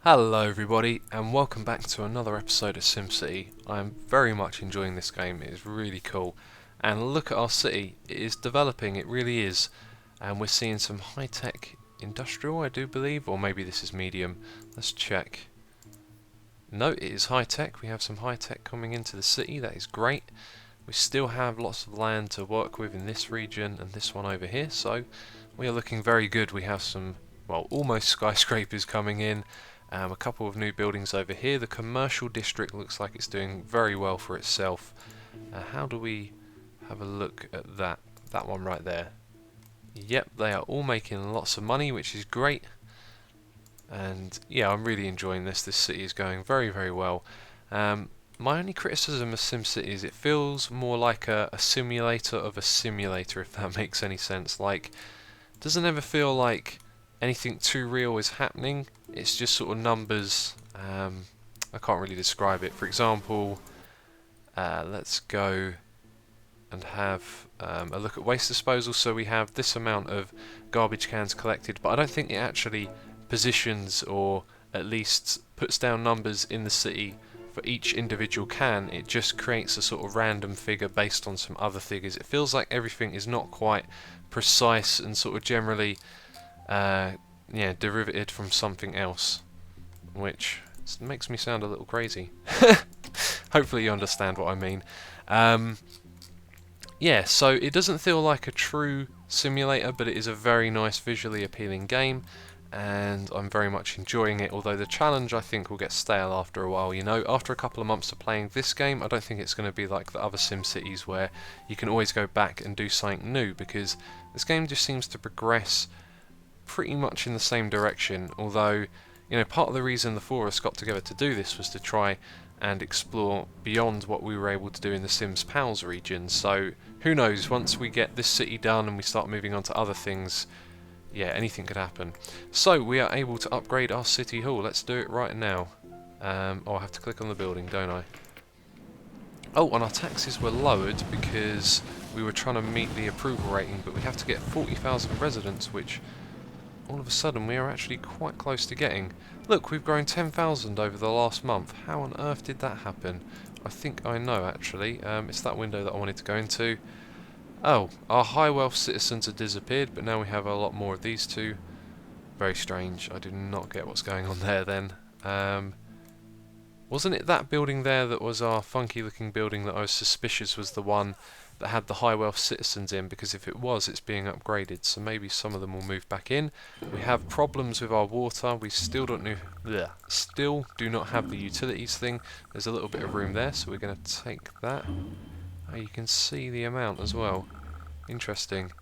Hello everybody and welcome back to another episode of SimCity. I am very much enjoying this game, it is really cool. And look at our city, it is developing, it really is. And we're seeing some high-tech industrial, I do believe, or maybe this is medium. Let's check. No, it is high-tech, we have some high-tech coming into the city, that is great. We still have lots of land to work with in this region and this one over here, so we are looking very good. We have some, well, almost skyscrapers coming in. A couple of new buildings over here. The commercial district looks like it's doing very well for itself. How do we have a look at that? That one right there. Yep, they are all making lots of money, which is great. And yeah, I'm really enjoying this. This city is going very, very well. My only criticism of SimCity is it feels more like a simulator of a simulator, if that makes any sense. Like, doesn't ever feel like anything too real is happening. It's just sort of numbers. I can't really describe it. For example, let's go and have a look at waste disposal. So we have this amount of garbage cans collected, but I don't think it actually positions or at least puts down numbers in the city for each individual can. It just creates a sort of random figure based on some other figures. It feels like everything is not quite precise and sort of generally yeah, derivative from something else, which makes me sound a little crazy. Hopefully you understand what I mean. Yeah, so it doesn't feel like a true simulator, but it is a very nice visually appealing game, and I'm very much enjoying it, although the challenge I think will get stale after a while. You know, after a couple of months of playing this game, I don't think it's going to be like the other SimCities where you can always go back and do something new, because this game just seems to progress pretty much in the same direction. Although, you know, part of the reason the four of us got together to do this was to try and explore beyond what we were able to do in the Sims Pals region. So who knows, once we get this city done and we start moving on to other things, yeah, anything could happen. So we are able to upgrade our city hall. Let's do it right now. Oh, I have to click on the building, don't I? Oh, and our taxes were lowered because we were trying to meet the approval rating, but we have to get 40,000 residents, which all of a sudden we are actually quite close to getting. Look, we've grown 10,000 over the last month. How on earth did that happen? I think I know, actually. It's that window that I wanted to go into. Oh, our high wealth citizens have disappeared, but now we have a lot more of these two. Very strange. I do not get what's going on there then. Wasn't it that building there that was our funky looking building that I was suspicious was the one that had the high wealth citizens in? Because if it was, it's being upgraded, so maybe some of them will move back in. We have problems with our water. We still do not have the utilities thing. There's a little bit of room there, so we're going to take that. Oh, you can see the amount as well. Interesting.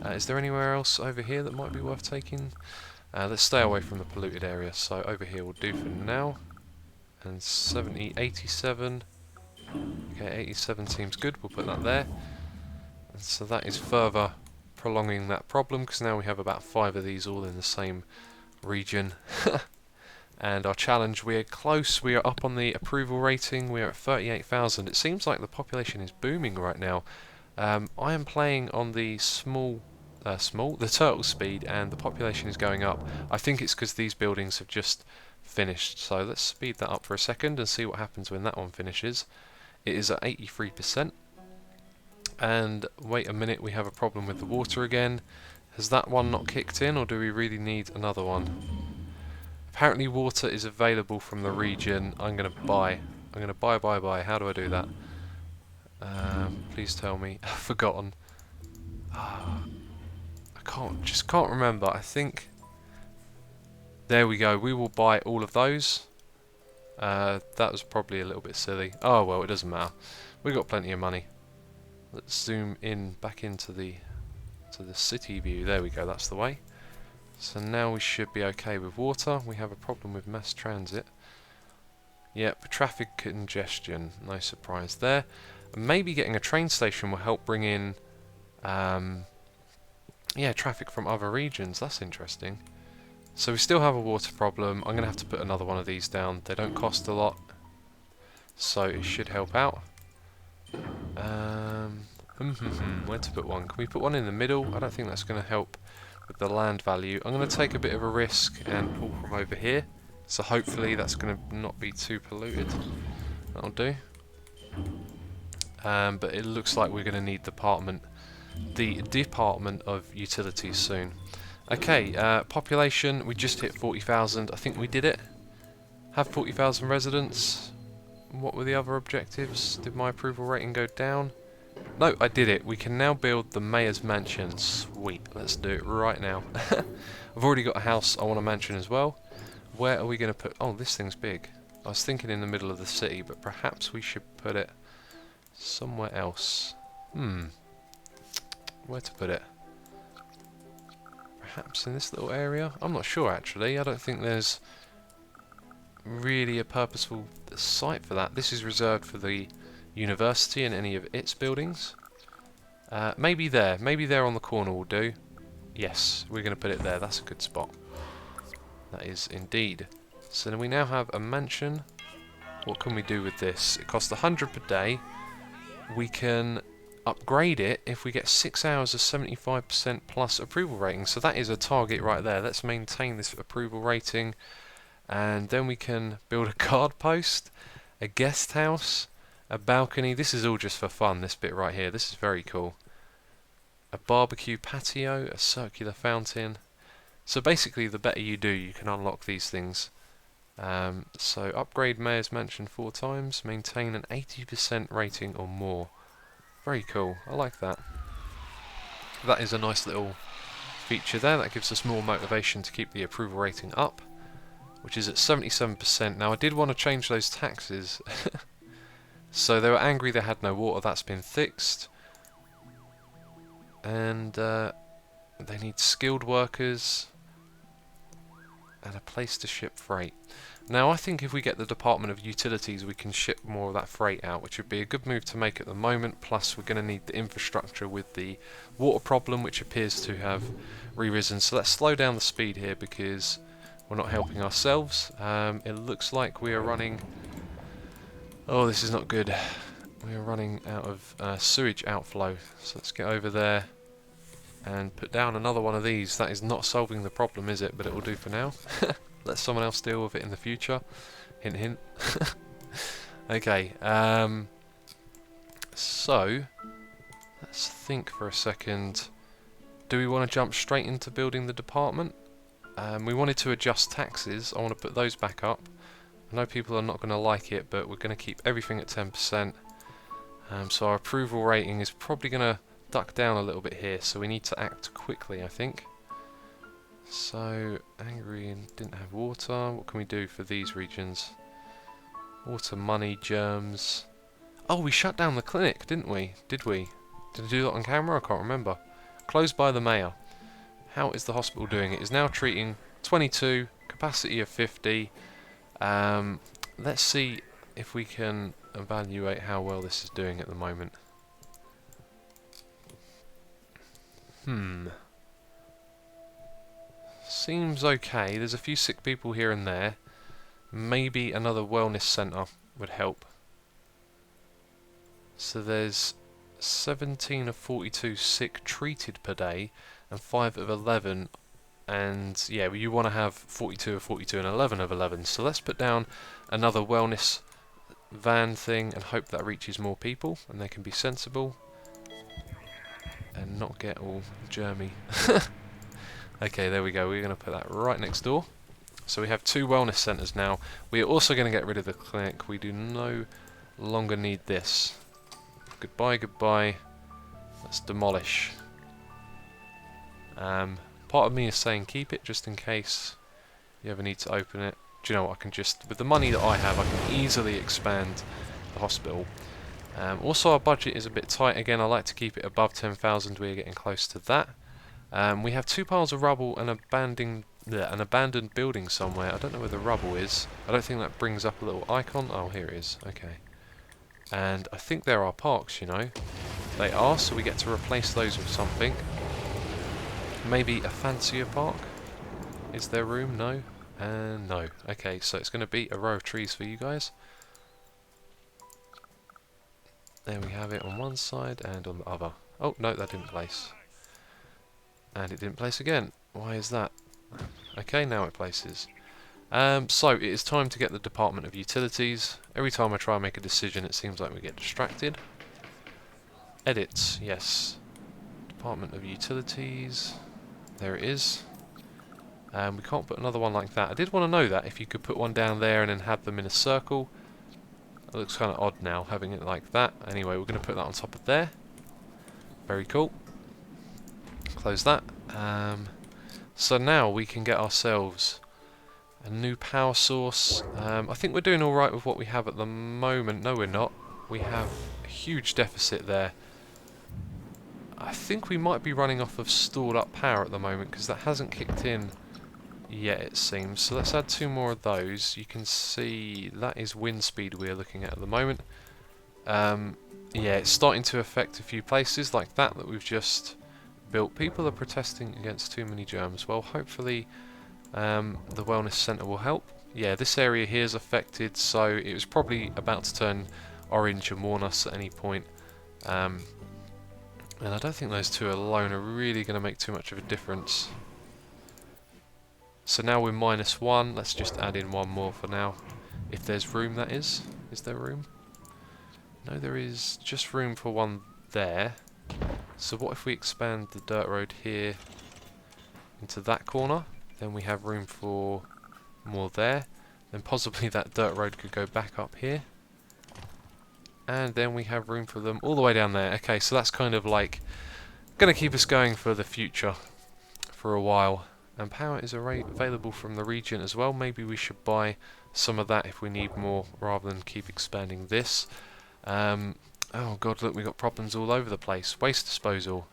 Is there anywhere else over here that might be worth taking? Let's stay away from the polluted area, so over here will do for now. And 70, 87. Okay, 87 seems good, we'll put that there. And so that is further prolonging that problem, because now we have about 5 of these all in the same region. And our challenge, we are close, we are up on the approval rating, we are at 38,000. It seems like the population is booming right now. I am playing on the the turtle speed, and the population is going up. I think it's because these buildings have just finished, so let's speed that up for a second and see what happens when that one finishes. It is at 83%, and wait a minute, we have a problem with the water again. Has that one not kicked in, or do we really need another one? Apparently water is available from the region. I'm going to buy. How do I do that? Please tell me. I've forgotten. I can't remember. I think there we go. We will buy all of those. That was probably a little bit silly. Oh well, it doesn't matter. We've got plenty of money. Let's zoom in back into the city view. There we go. That's the way. So now we should be okay with water. We have a problem with mass transit. Yep, traffic congestion. No surprise there. Maybe getting a train station will help bring in yeah, traffic from other regions. That's interesting. So we still have a water problem. I'm going to have to put another one of these down. They don't cost a lot, so it should help out. Where to put one? Can we put one in the middle? I don't think that's going to help with the land value. I'm going to take a bit of a risk and pull from over here. So hopefully that's going to not be too polluted. That'll do. But it looks like we're going to need the Department of Utilities soon. Okay, population, we just hit 40,000. I think we did it. Have 40,000 residents. What were the other objectives? Did my approval rating go down? No, I did it. We can now build the mayor's mansion. Sweet. Let's do it right now. I've already got a house. I want a mansion as well. Where are we going to put... Oh, this thing's big. I was thinking in the middle of the city, but perhaps we should put it somewhere else. Where to put it? Perhaps in this little area? I'm not sure, actually. I don't think there's really a purposeful site for that. This is reserved for the university and any of its buildings. Maybe there. Maybe there on the corner will do. Yes, we're going to put it there. That's a good spot. That is indeed. So then we now have a mansion. What can we do with this? It costs 100 per day. We can upgrade it if we get 6 hours of 75% plus approval rating. So that is a target right there. Let's maintain this approval rating. And then we can build a guard post, a guest house, a balcony. This is all just for fun, this bit right here. This is very cool. A barbecue patio, a circular fountain. So basically, the better you do, you can unlock these things. So upgrade Mayor's Mansion 4 times, maintain an 80% rating or more. Very cool, I like that. That is a nice little feature there. That gives us more motivation to keep the approval rating up, which is at 77%. Now I did want to change those taxes. So they were angry they had no water. That's been fixed. And they need skilled workers and a place to ship freight. Now I think if we get the Department of Utilities, we can ship more of that freight out, which would be a good move to make at the moment. Plus we're going to need the infrastructure with the water problem, which appears to have re-risen. So let's slow down the speed here because we're not helping ourselves. It looks like we are running... Oh, this is not good. We are running out of sewage outflow. So let's get over there and put down another one of these. That is not solving the problem, is it? But it will do for now. Let someone else deal with it in the future. Hint, hint. Okay. So let's think for a second. Do we want to jump straight into building the department? We wanted to adjust taxes. I want to put those back up. I know people are not going to like it, but we're going to keep everything at 10%. So our approval rating is probably going to duck down a little bit here, so we need to act quickly, I think. So, angry and didn't have water. What can we do for these regions? Water, money, germs. Oh, we shut down the clinic, didn't we? Did we? Did I do that on camera? I can't remember. Closed by the mayor. How is the hospital doing? It is now treating 22, capacity of 50. Let's see if we can evaluate how well this is doing at the moment. Seems okay. There's a few sick people here and there. Maybe another wellness centre would help. So there's 17 of 42 sick treated per day and 5 of 11. And yeah, you want to have 42 of 42 and 11 of 11. So let's put down another wellness van thing and hope that reaches more people and they can be sensible and not get all germy. Okay, there we go. We're going to put that right next door. So we have 2 wellness centres now. We are also going to get rid of the clinic. We do no longer need this. Goodbye, goodbye. Let's demolish. Part of me is saying keep it just in case you ever need to open it. Do you know what? I can just, with the money that I have, I can easily expand the hospital. Also, our budget is a bit tight. Again, I like to keep it above 10,000. We're getting close to that. We have 2 piles of rubble and an abandoned building somewhere. I don't know where the rubble is. I don't think that brings up a little icon. Oh, here it is. Okay. And I think there are parks, you know. They are, so we get to replace those with something. Maybe a fancier park? Is there room? No. No. Okay, so it's going to be a row of trees for you guys. There we have it on one side and on the other. Oh, no, that didn't place. And it didn't place again. Why is that? Okay, now it places. So it is time to get the Department of Utilities. Every time I try and make a decision it seems like we get distracted. Edits, yes. Department of Utilities. There it is. We can't put another one like that. I did want to know that, if you could put one down there and then have them in a circle. It looks kind of odd now, having it like that. Anyway, we're going to put that on top of there. Very cool. Close that. So now we can get ourselves a new power source. I think we're doing alright with what we have at the moment. No, we're not. We have a huge deficit there. I think we might be running off of stored up power at the moment, because that hasn't kicked in yet, it seems. So let's add 2 more of those. You can see that is wind speed we're looking at the moment. Yeah, it's starting to affect a few places like that we've just built. People are protesting against too many germs. Well, hopefully the wellness centre will help. Yeah, this area here is affected, so it was probably about to turn orange and warn us at any point. And I don't think those 2 alone are really going to make too much of a difference. So now we're -1. Let's just add in 1 more for now. If there's room, that is. Is there room? No, there is just room for 1 there. So what if we expand the dirt road here into that corner? Then we have room for more there. Then possibly that dirt road could go back up here. And then we have room for them all the way down there. Okay, so that's kind of like going to keep us going for the future for a while. And power is available from the region as well. Maybe we should buy some of that if we need more, rather than keep expanding this. Oh god, look, we've got problems all over the place. Waste disposal.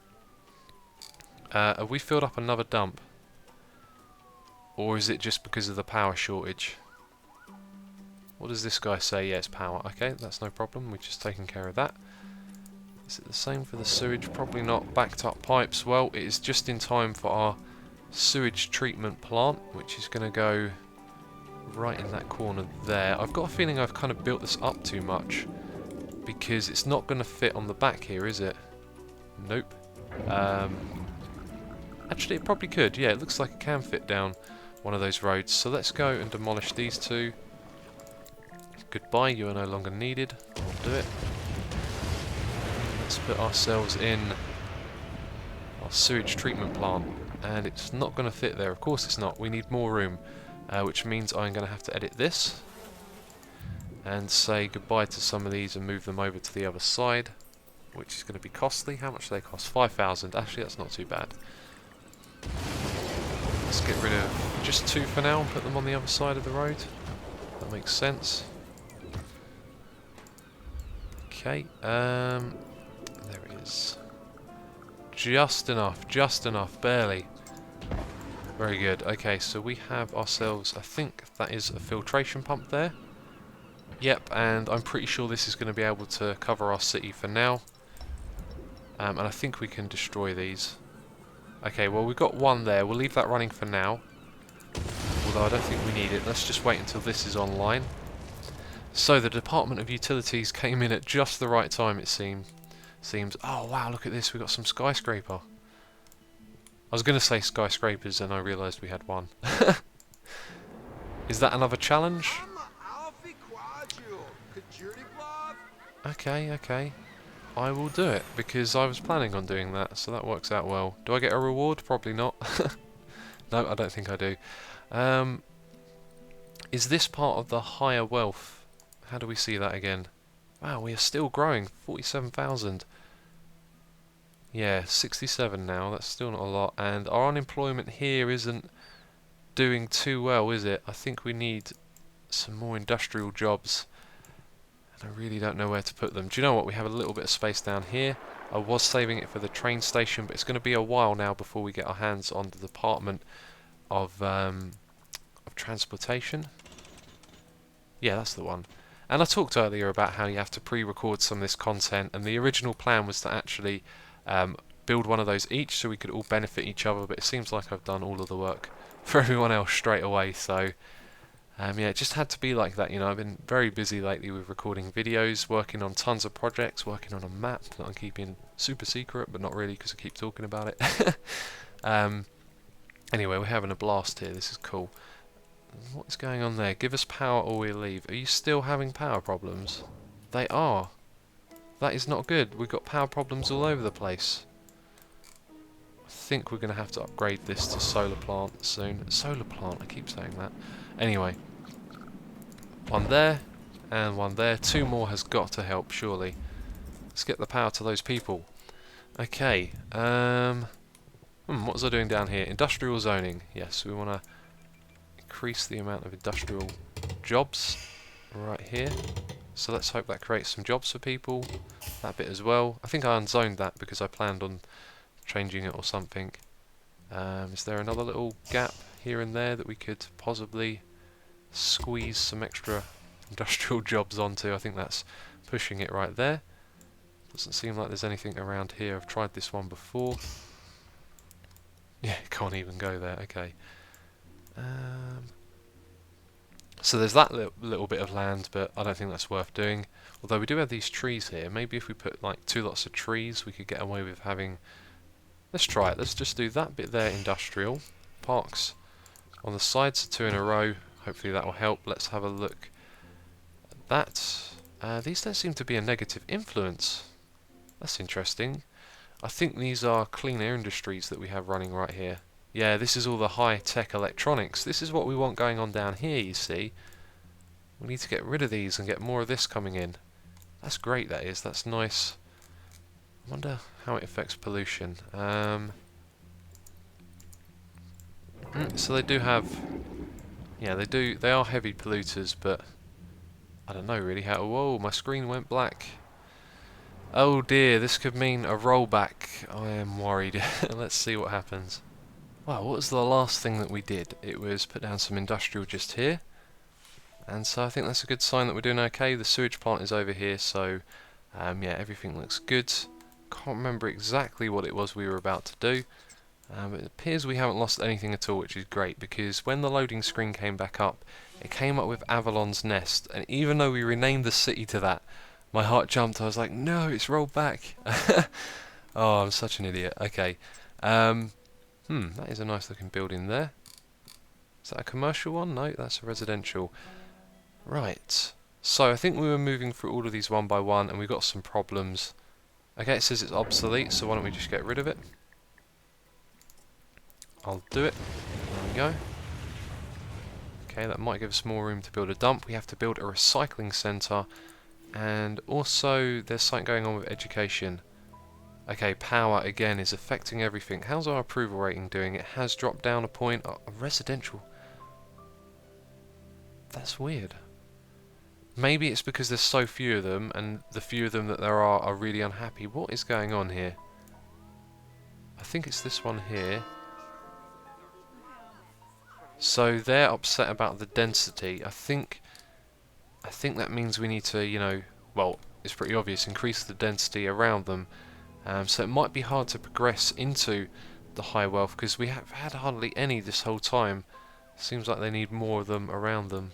Have we filled up another dump? Or is it just because of the power shortage? What does this guy say? Yeah, it's power. Okay, that's no problem. We've just taken care of that. Is it the same for the sewage? Probably not. Backed up pipes. Well, it is just in time for our sewage treatment plant, which is going to go right in that corner there. I've got a feeling I've kind of built this up too much, because it's not going to fit on the back here, is it? Nope. Actually, it probably could. Yeah, it looks like it can fit down one of those roads. So let's go and demolish these 2. Goodbye, you are no longer needed. I'll do it. Let's put ourselves in our sewage treatment plant. And it's not going to fit there. Of course it's not. We need more room. Which means I'm going to have to edit this. And say goodbye to some of these and move them over to the other side. Which is going to be costly. How much do they cost? 5,000. Actually, that's not too bad. Let's get rid of just 2 for now and put them on the other side of the road. That makes sense. Okay, there it is. Just enough, barely. Very good. Okay, so we have ourselves, I think that is a filtration pump there. Yep, and I'm pretty sure this is going to be able to cover our city for now. And I think we can destroy these. Okay, well we've got 1 there. We'll leave that running for now. Although I don't think we need it. Let's just wait until this is online. So the Department of Utilities came in at just the right time, it seems. Oh wow, look at this. We've got some skyscraper. I was going to say skyscrapers and I realised we had 1. Is that another challenge? Okay. I will do it, because I was planning on doing that, so that works out well. Do I get a reward? Probably not. No, I don't think I do. Is this part of the higher wealth? How do we see that again? Wow, we are still growing. 47,000. Yeah, 67 now. That's still not a lot. And our unemployment here isn't doing too well, is it? I think we need some more industrial jobs. And I really don't know where to put them. Do you know what? We have a little bit of space down here. I was saving it for the train station, but it's going to be a while now before we get our hands on the Department of Transportation. Yeah, that's the one. And I talked earlier about how you have to pre-record some of this content, and the original plan was to actually build one of those each so we could all benefit each other, but it seems like I've done all of the work for everyone else straight away, so yeah, it just had to be like that, you know. I've been very busy lately with recording videos, working on tons of projects, working on a map that I'm keeping super secret, but not really because I keep talking about it. Anyway, we're having a blast here, this is cool. What is going on there? Give us power or we'll leave. Are you still having power problems? They are. That is not good. We've got power problems all over the place. I think we're going to have to upgrade this to solar plant soon. Solar plant, I keep saying that. Anyway. One there, and one there. Two more has got to help, surely. Let's get the power to those people. Okay, what was I doing down here? Industrial zoning. Yes, we want to increase the amount of industrial jobs right here. So let's hope that creates some jobs for people. That bit as well. I think I unzoned that because I planned on changing it or something. Is there another little gap here and there that we could possibly squeeze some extra industrial jobs onto? I think that's pushing it right there. Doesn't seem like there's anything around here. I've tried this one before. Yeah, can't even go there. Okay. So there's that little bit of land, but I don't think that's worth doing. Although we do have these trees here. Maybe if we put like 2 lots of trees, we could get away with having... Let's try it. Let's just do that bit there, industrial. Parks on the sides, 2 in a row. Hopefully that will help. Let's have a look at that. These don't seem to be a negative influence. That's interesting. I think these are clean air industries that we have running right here. Yeah, this is all the high-tech electronics. This is what we want going on down here, you see. We need to get rid of these and get more of this coming in. That's great, that is. That's nice. I wonder how it affects pollution. So they do have... Yeah, they are heavy polluters, but... I don't know really how... Whoa, my screen went black. Oh dear, this could mean a rollback. I am worried. Let's see what happens. Wow, what was the last thing that we did? It was put down some industrial just here. And so I think that's a good sign that we're doing okay. The sewage plant is over here, so yeah, everything looks good. Can't remember exactly what it was we were about to do. But it appears we haven't lost anything at all, which is great, because when the loading screen came back up, it came up with Avalon's Nest. And even though we renamed the city to that, my heart jumped. I was like, no, it's rolled back. Oh, I'm such an idiot. Okay. That is a nice looking building there. Is that a commercial one? No, that's a residential. Right. So I think we were moving through all of these one by one and we got some problems. Okay, it says it's obsolete, so why don't we just get rid of it? I'll do it. There we go. Okay, that might give us more room to build a dump. We have to build a recycling centre. And also, there's something going on with education. Okay, power again is affecting everything. How's our approval rating doing? It has dropped down a point. Oh, residential. That's weird. Maybe it's because there's so few of them, and the few of them that there are really unhappy. What is going on here? I think it's this one here. So they're upset about the density. I think that means we need to, you know, well, it's pretty obvious, increase the density around them. So it might be hard to progress into the high wealth because we have had hardly any this whole time. Seems like they need more of them around them.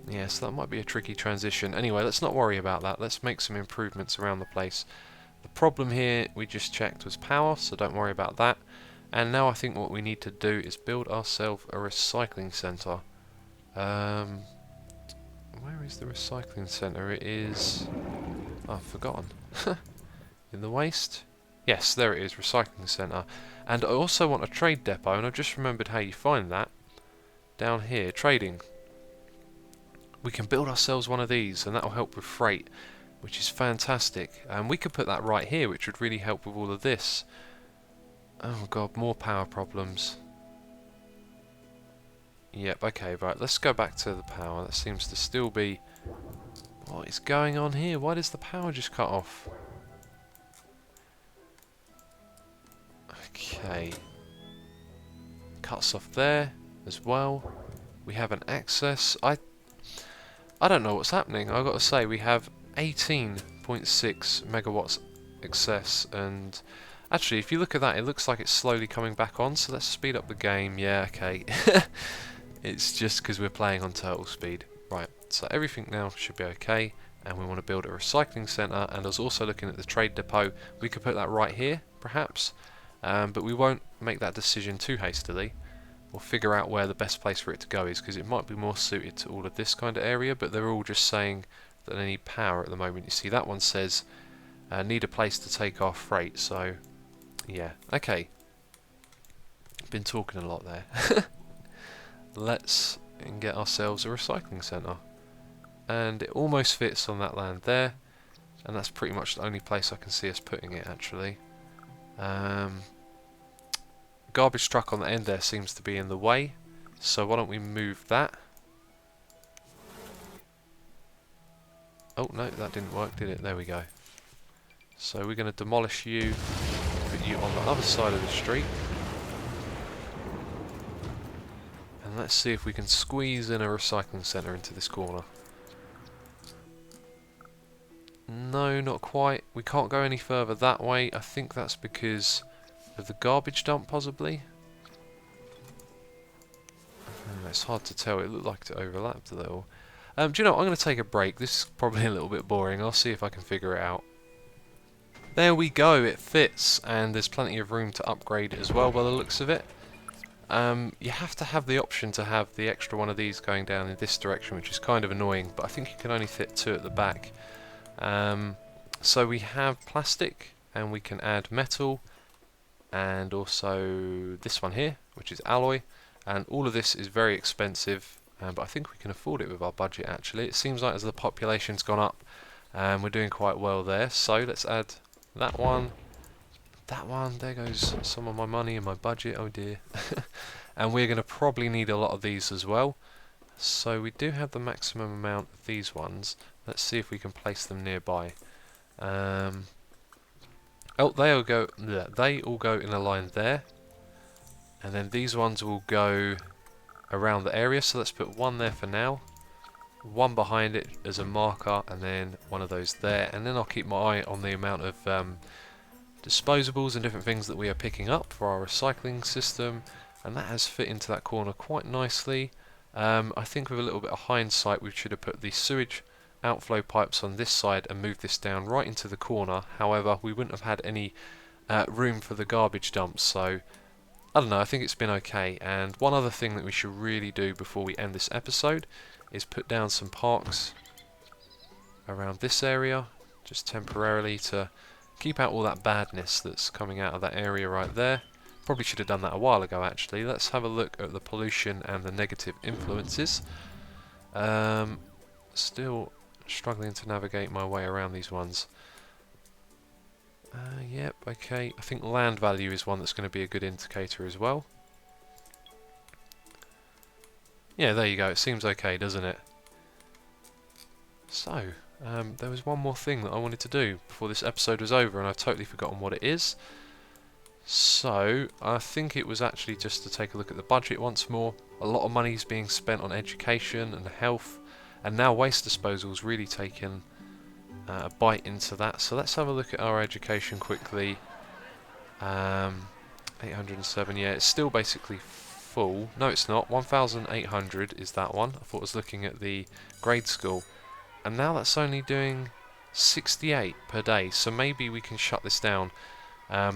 Yeah, so that might be a tricky transition. Anyway, let's not worry about that. Let's make some improvements around the place. The problem here we just checked was power, so don't worry about that. And now I think what we need to do is build ourselves a recycling centre. Where is the recycling centre? It is... Oh, I've forgotten. In the waste? Yes, there it is, recycling centre. And I also want a trade depot, and I've just remembered how you find that. Down here, trading. We can build ourselves one of these, and that will help with freight, which is fantastic. And we could put that right here, which would really help with all of this. Oh god, more power problems. Yep, okay, right, let's go back to the power. That seems to still be... What is going on here? Why does the power just cut off? Okay. Cuts off there as well. We have an access. I don't know what's happening. I've got to say, we have 18.6 megawatts excess, and actually, if you look at that, it looks like it's slowly coming back on, so let's speed up the game. Yeah, okay. It's just because we're playing on turtle speed. Right, so everything now should be okay, and we want to build a recycling centre, and I was also looking at the trade depot. We could put that right here, perhaps, but we won't make that decision too hastily. or figure out where the best place for it to go is, because it might be more suited to all of this kind of area, but they're all just saying that they need power at the moment. You see that one says need a place to take our freight, so yeah, okay. Been talking a lot there. Let's get ourselves a recycling centre, and it almost fits on that land there, and that's pretty much the only place I can see us putting it actually. Garbage truck on the end there seems to be in the way, so why don't we move that? Oh no, that didn't work, did it? There we go. So we're going to demolish you, put you on the other side of the street, and let's see if we can squeeze in a recycling centre into this corner. No, not quite. We can't go any further that way. I think that's because of the garbage dump, possibly. It's hard to tell. It looked like it overlapped a little. Do you know what? I'm going to take a break. This is probably a little bit boring. I'll see if I can figure it out. There we go. It fits, and there's plenty of room to upgrade it as well by the looks of it. You have to have the option to have the extra one of these going down in this direction, which is kind of annoying, but I think you can only fit 2 at the back. So we have plastic, and we can add metal, and also this one here, which is alloy, and all of this is very expensive, but I think we can afford it with our budget actually. It seems like as the population's gone up, we're doing quite well there, so let's add that one, there goes some of my money and my budget, oh dear. And we're going to probably need a lot of these as well, so we do have the maximum amount of these ones. Let's see if we can place them nearby. Oh, they all go in a line there, and then these ones will go around the area, so let's put one there for now, one behind it as a marker, and then one of those there, and then I'll keep my eye on the amount of disposables and different things that we are picking up for our recycling system, and that has fit into that corner quite nicely. I think with a little bit of hindsight we should have put the sewage outflow pipes on this side and moved this down right into the corner. However, we wouldn't have had any room for the garbage dumps, so I don't know, I think it's been okay. And one other thing that we should really do before we end this episode is put down some parks around this area, just temporarily, to keep out all that badness that's coming out of that area right there. Probably should have done that a while ago actually. Let's have a look at the pollution and the negative influences. Still struggling to navigate my way around these ones. Yep, okay. I think land value is one that's going to be a good indicator as well. Yeah, there you go. It seems okay, doesn't it? So, there was one more thing that I wanted to do before this episode was over, and I've totally forgotten what it is. So, I think it was actually just to take a look at the budget once more. A lot of money is being spent on education and health, and now waste disposal's really taken a bite into that. So let's have a look at our education quickly. 807, yeah, it's still basically full. No, it's not. 1,800 is that one. I thought I was looking at the grade school, and now that's only doing 68 per day. So maybe we can shut this down.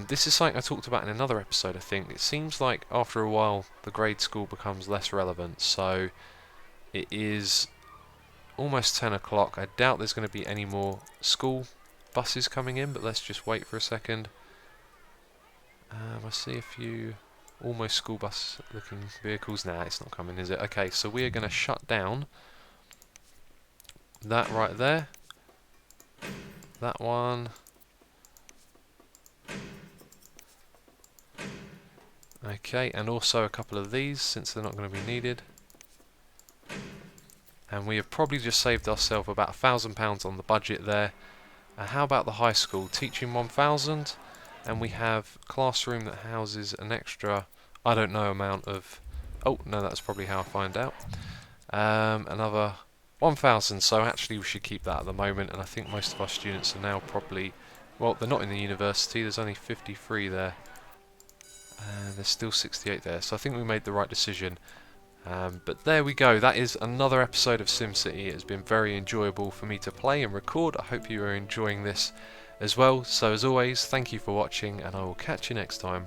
This is something I talked about in another episode, I think. It seems like after a while the grade school becomes less relevant. So it is almost 10 o'clock. I doubt there's going to be any more school buses coming in, but let's just wait for a second. I see a few almost school bus looking vehicles. Nah, it's not coming, is it? Okay, so we are going to shut down that right there, that one, okay, and also a couple of these since they're not going to be needed. And we have probably just saved ourselves about £1,000 on the budget there. How about the high school? Teaching 1,000, and we have classroom that houses an extra, I don't know, amount of, oh no, that's probably how I find out, another 1,000. So actually we should keep that at the moment, and I think most of our students are now probably, well, they're not in the university, there's only 53 there, and there's still 68 there, so I think we made the right decision. But there we go, that is another episode of SimCity. It has been very enjoyable for me to play and record. I hope you are enjoying this as well. So as always, thank you for watching, and I will catch you next time.